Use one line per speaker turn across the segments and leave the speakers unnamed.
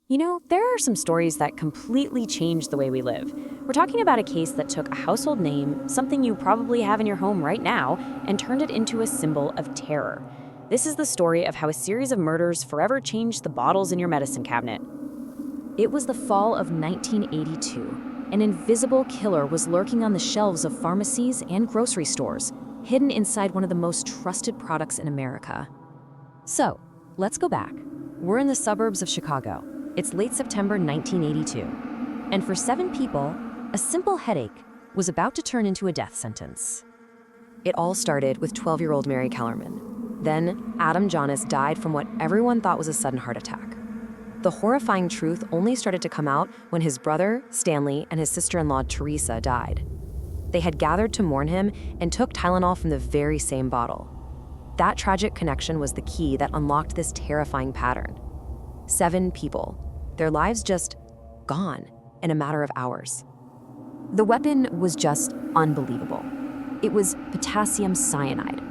You know, there are some stories that completely change the way we live. We're talking about a case that took a household name, something you probably have in your home right now, and turned it into a symbol of terror. This is the story of how a series of murders forever changed the bottles in your medicine cabinet. It was the fall of 1982. An invisible killer was lurking on the shelves of pharmacies and grocery stores, hidden inside one of the most trusted products in America. So, let's go back. We're in the suburbs of Chicago. It's late September 1982. And for 7 people, a simple headache was about to turn into a death sentence. It all started with 12-year-old Mary Kellerman. Then, Adam Jonas died from what everyone thought was a sudden heart attack. The horrifying truth only started to come out when his brother, Stanley, and his sister-in-law, Teresa, died. They had gathered to mourn him and took Tylenol from the very same bottle. That tragic connection was the key that unlocked this terrifying pattern. 7 people, their lives just gone in a matter of hours. The weapon was just unbelievable. It was potassium cyanide.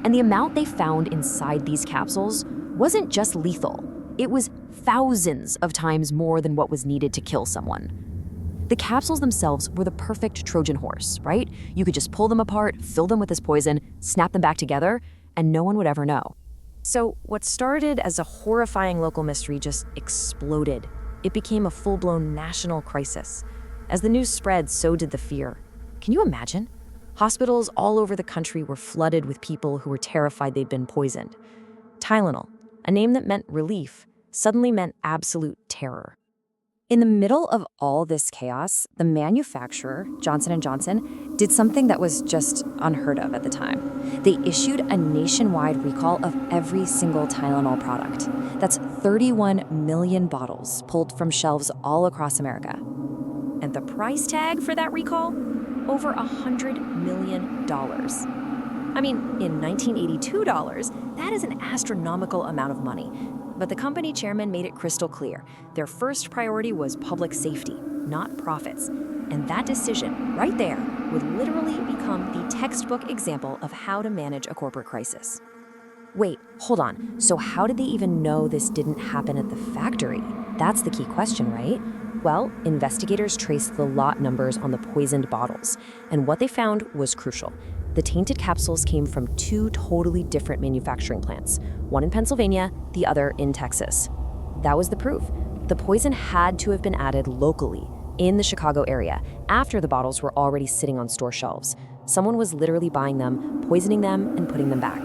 And the amount they found inside these capsules wasn't just lethal. It was thousands of times more than what was needed to kill someone. The capsules themselves were the perfect Trojan horse, right? You could just pull them apart, fill them with this poison, snap them back together, and no one would ever know. So what started as a horrifying local mystery just exploded. It became a full-blown national crisis. As the news spread, so did the fear. Can you imagine? Hospitals all over the country were flooded with people who were terrified they'd been poisoned. Tylenol, a name that meant relief, suddenly meant absolute terror. In the middle of all this chaos, the manufacturer, Johnson & Johnson, did something that was just unheard of at the time. They issued a nationwide recall of every single Tylenol product. That's 31 million bottles pulled from shelves all across America. And the price tag for that recall? Over $100 million. I mean, in 1982 dollars, that is an astronomical amount of money. But the company chairman made it crystal clear. Their first priority was public safety, not profits. And that decision, right there, would literally become the textbook example of how to manage a corporate crisis. Wait, hold on. So how did they even know this didn't happen at the factory? That's the key question, right? Well, investigators traced the lot numbers on the poisoned bottles, and what they found was crucial. The tainted capsules came from 2 totally different manufacturing plants, one in Pennsylvania, the other in Texas. That was the proof. The poison had to have been added locally, in the Chicago area, after the bottles were already sitting on store shelves. Someone was literally buying them, poisoning them, and putting them back.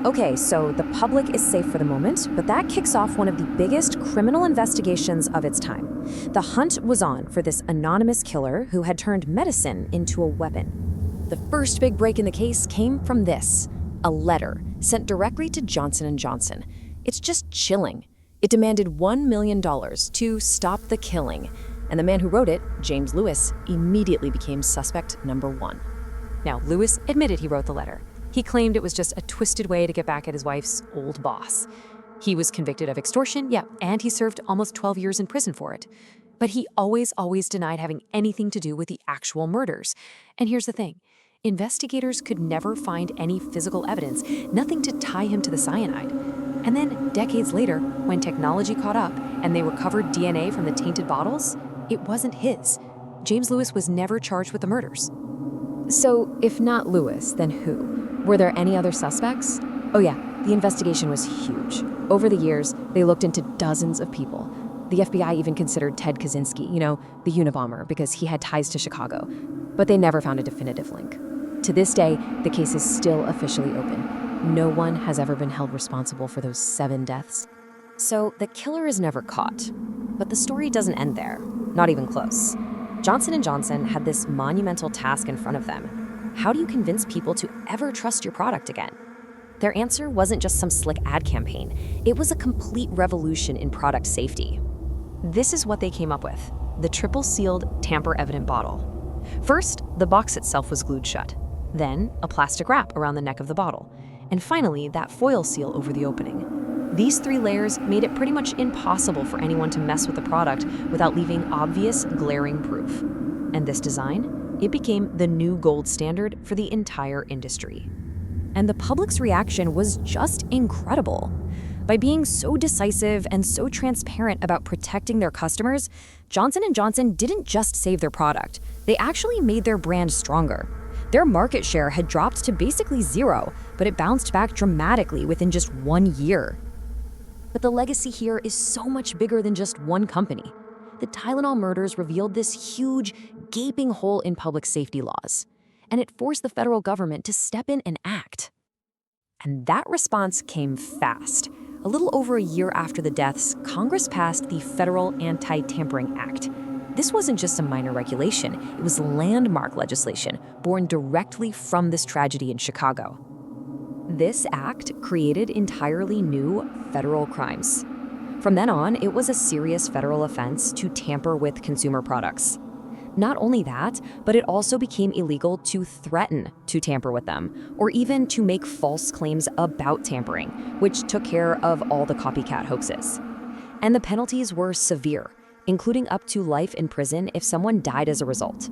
Okay, so the public is safe for the moment, but that kicks off one of the biggest criminal investigations of its time. The hunt was on for this anonymous killer who had turned medicine into a weapon. The first big break in the case came from this, a letter sent directly to Johnson & Johnson. It's just chilling. It demanded $1 million to stop the killing, and the man who wrote it, James Lewis, immediately became suspect number 1. Now, Lewis admitted he wrote the letter. He claimed it was just a twisted way to get back at his wife's old boss. He was convicted of extortion, and he served almost 12 years in prison for it. But he always denied having anything to do with the actual murders. And here's the thing. Investigators could never find any physical evidence, nothing to tie him to the cyanide. And then, decades later, when technology caught up and they recovered DNA from the tainted bottles, it wasn't his. James Lewis was never charged with the murders. So, if not Lewis, then who? Were there any other suspects? Oh yeah, the investigation was huge. Over the years, they looked into dozens of people. The FBI even considered Ted Kaczynski, the Unabomber, because he had ties to Chicago. But they never found a definitive link. To this day, the case is still officially open. No one has ever been held responsible for those 7 deaths. So the killer is never caught. But the story doesn't end there, not even close. Johnson & Johnson had this monumental task in front of them. How do you convince people to ever trust your product again? Their answer wasn't just some slick ad campaign. It was a complete revolution in product safety. This is what they came up with, the triple-sealed, tamper-evident bottle. First, the box itself was glued shut. Then, a plastic wrap around the neck of the bottle. And finally, that foil seal over the opening. These 3 layers made it pretty much impossible for anyone to mess with the product without leaving obvious, glaring proof. And this design, it became the new gold standard for the entire industry. And the public's reaction was just incredible. By being so decisive and so transparent about protecting their customers, Johnson & Johnson didn't just save their product, they actually made their brand stronger. Their market share had dropped to basically zero, but it bounced back dramatically within just 1 year. But the legacy here is so much bigger than just one company. The Tylenol murders revealed this huge, gaping hole in public safety laws, and it forced the federal government to step in and act. And that response came fast. A little over a year after the deaths, Congress passed the Federal Anti-Tampering Act. This wasn't just a minor regulation, it was landmark legislation born directly from this tragedy in Chicago. This act created entirely new federal crimes. From then on, it was a serious federal offense to tamper with consumer products. Not only that, but it also became illegal to threaten to tamper with them, or even to make false claims about tampering, which took care of all the copycat hoaxes. And the penalties were severe, including up to life in prison if someone died as a result.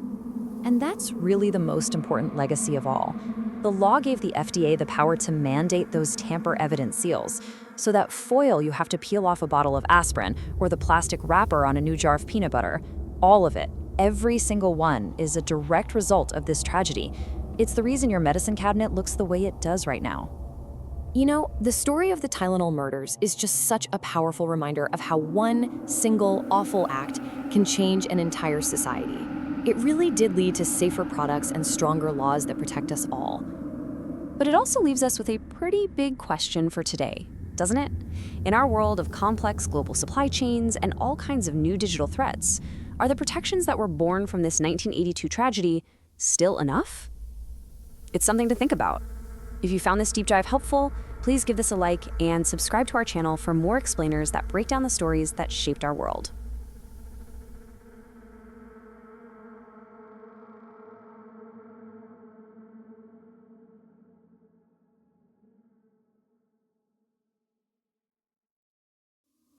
And that's really the most important legacy of all. The law gave the FDA the power to mandate those tamper-evident seals, so that foil you have to peel off a bottle of aspirin or the plastic wrapper on a new jar of peanut butter, all of it, every single one, is a direct result of this tragedy. It's the reason your medicine cabinet looks the way it does right now. You know, the story of the Tylenol murders is just such a powerful reminder of how one single awful act can change an entire society. It really did lead to safer products and stronger laws that protect us all. But it also leaves us with a pretty big question for today, doesn't it? In our world of complex global supply chains and all kinds of new digital threats, are the protections that were born from this 1982 tragedy still enough? It's something to think about. If you found this deep dive helpful, please give this a like and subscribe to our channel for more explainers that break down the stories that shaped our world.